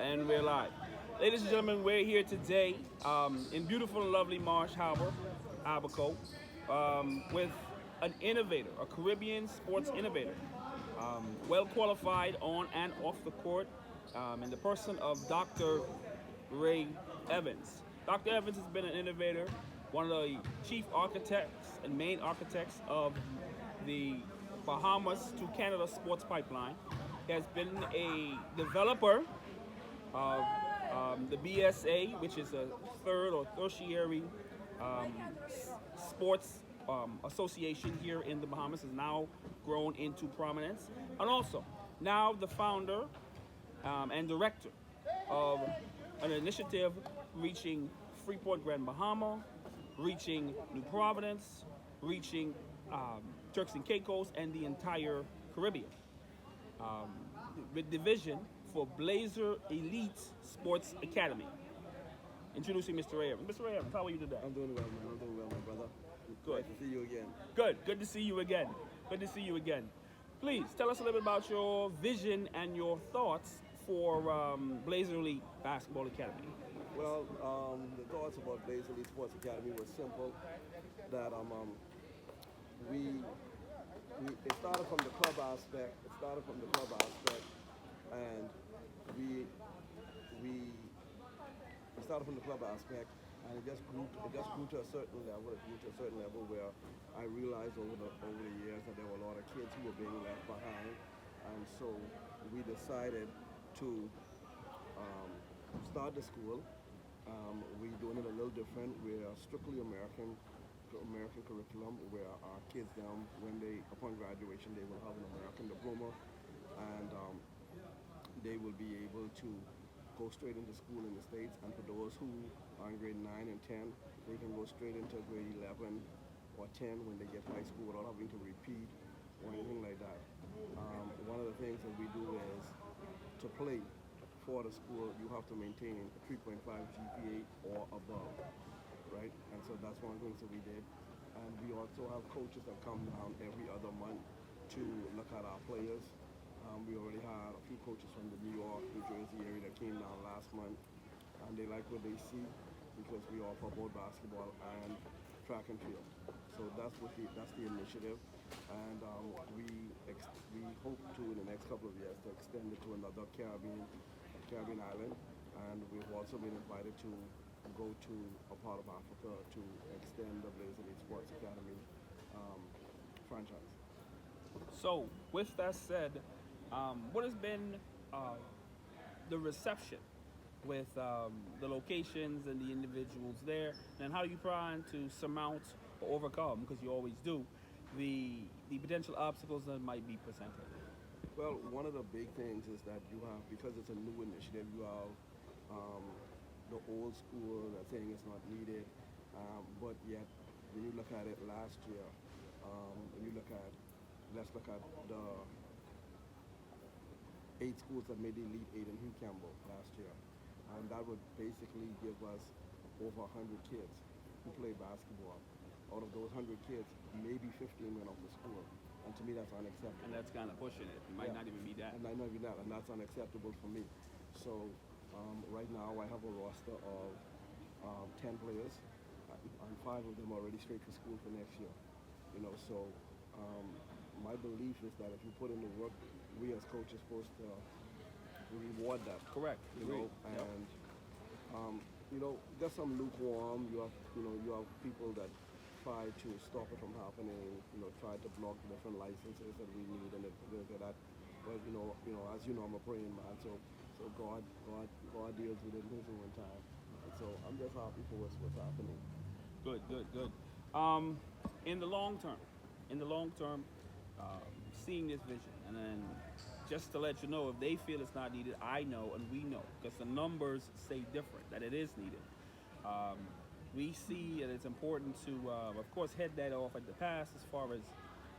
And we're live. Ladies and gentlemen, we're here today in beautiful and lovely Marsh Harbor, Abaco, with an innovator, a Caribbean sports innovator, well qualified on and off the court, in the person of Dr. Ray Evans. Dr. Evans has been an innovator, one of the chief architects and main architects of the Bahamas to Canada sports pipeline. He has been a developer of the BSA, which is a third or tertiary sports association here in the Bahamas, has now grown into prominence. And also, now the founder and director of an initiative reaching Freeport Grand Bahama, reaching New Providence, reaching Turks and Caicos, and the entire Caribbean. With division for Blazer Elite Sports Academy. Introducing Mr. Ray Evans. Mr. Ray Evans, how are you today? I'm doing well, man. I'm doing well, my brother. Good. Nice to see you again. Good to see you again. Good to see you again. Please, tell us a little bit about your vision and your thoughts for Blazer Elite Basketball Academy. Well, the thoughts about Blazer Elite Sports Academy was simple. That it started from the club aspect. And we started from the club aspect, and it just grew to a certain level. It grew to a certain level where I realized over the years that there were a lot of kids who were being left behind, and so we decided to start the school. We're doing it a little different. We're strictly American curriculum, where our kids now, upon graduation, they will have an American diploma, and they will be able to go straight into school in the States. And for those who are in grade 9 and 10, they can go straight into grade 11 or 10 when they get high school without having to repeat or anything like that. One of the things that we do is to play for the school, you have to maintain a 3.5 GPA or above, right? And so that's one of the things that we did. And we also have coaches that come down every other month to look at our players. We already had a few coaches from the New York, New Jersey area that came down last month, and they like what they see because we offer both basketball and track and field. So that's the initiative, and we hope to, in the next couple of years, to extend it to another Caribbean island, and we've also been invited to go to a part of Africa to extend the Blazer Elite Sports Academy franchise. So, with that said, what has been the reception with the locations and the individuals there, and how are you trying to surmount or overcome, because you always do, the potential obstacles that might be presented? Well, one of the big things is that you have, because it's a new initiative, you have the old school that saying it's not needed, but yet when you look at it last year, let's look at the 8 schools that made the Elite 8 in Hugh Campbell last year. And that would basically give us over 100 kids who play basketball. Out of those 100 kids, maybe 15 went off to school. And to me, that's unacceptable. And that's kind of pushing it. It might not even be that. And might not be that, and that's unacceptable for me. So right now, I have a roster of 10 players, and 5 of them are already straight to school for next year. So my belief is that if you put in the work, we as coaches are supposed to reward that. Correct. And there's some lukewarm. You have people that try to stop it from happening. Try to block different licenses that we need and that. But as you know, I'm a praying man, so God deals with it in His own time. And so I'm just happy for what's happening. Good. In the long term, seeing this vision, and then just to let you know, if they feel it's not needed, I know and we know, because the numbers say different, that it is needed. We see that it's important to, of course, head that off at the pass as far as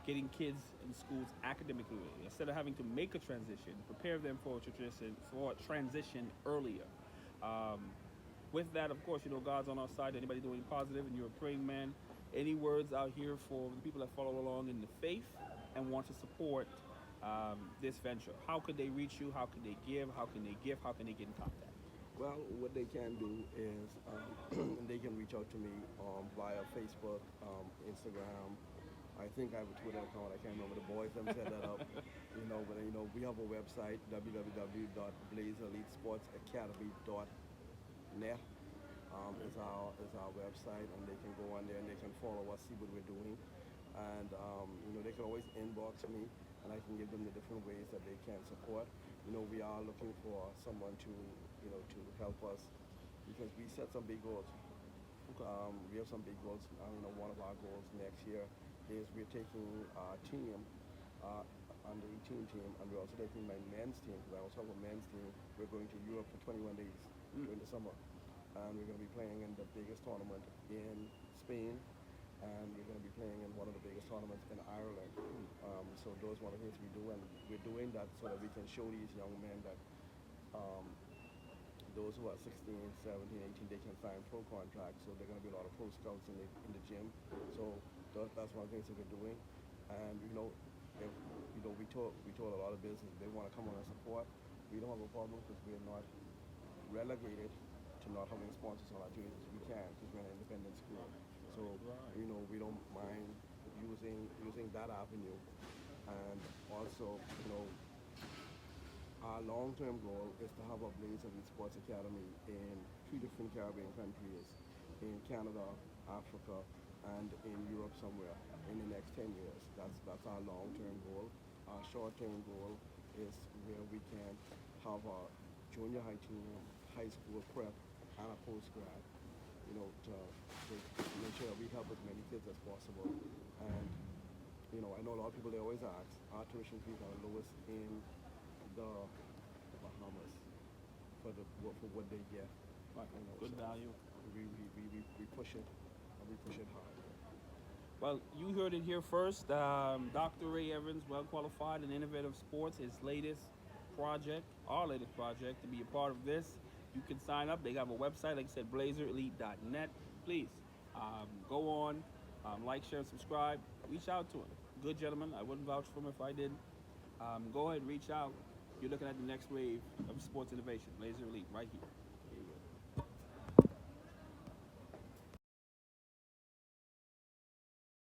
getting kids in schools academically, instead of having to make a transition, prepare them for a transition earlier. With that, of course, God's on our side. Anybody doing positive, and you're a praying man. Any words out here for the people that follow along in the faith and want to support this venture? How could they reach you? How could they give? How can they give? How can they get in contact? Well, what they can do is they can reach out to me via Facebook, Instagram. I think I have a Twitter account. I can't remember. The boys them set that up. But we have a website, www.blazerelitesportsacademy.net. Is our website, and they can go on there and they can follow us, see what we're doing, and they can always inbox me, and I can give them the different ways that they can support. We are looking for someone to help us, because we set some big goals. We have some big goals. One of our goals next year is we're taking our team, under 18 team, and we're also taking my men's team, because I also have a men's team. We're going to Europe for 21 days during the summer, and we're going to be playing in the biggest tournament in Spain, and we're going to be playing in one of the biggest tournaments in Ireland. So those are one of the things we do, and we're doing that so that we can show these young men that those who are 16, 17, 18, they can sign pro contracts. So there are going to be a lot of pro scouts in the gym. So that's one of the things that we're doing. And if we told a lot of business they want to come on and support. We don't have a problem, because we're not relegated to not having sponsors on our jerseys. We can, because we're an independent school. So we don't mind using that avenue. And also our long-term goal is to have a Blaze Elite Sports Academy in 3 different Caribbean countries, in Canada, Africa, and in Europe somewhere in the next 10 years. That's our long-term goal. Our short-term goal is where we can have a junior high team, high school prep, and a post-grad, to make sure that we help as many kids as possible. And I know a lot of people, they always ask, our tuition fees are the lowest in the Bahamas for what they get. Right. Good so value. We push it, and we push it hard. Well, you heard it here first. Dr. Ray Evans, well qualified in innovative sports, his latest project, our latest project. To be a part of this, you can sign up. They have a website, like I said, blazerelite.net. Please go on, like, share, subscribe. Reach out to him. Good gentleman. I wouldn't vouch for him if I didn't. Go ahead, reach out. You're looking at the next wave of sports innovation. Blazer Elite, right here.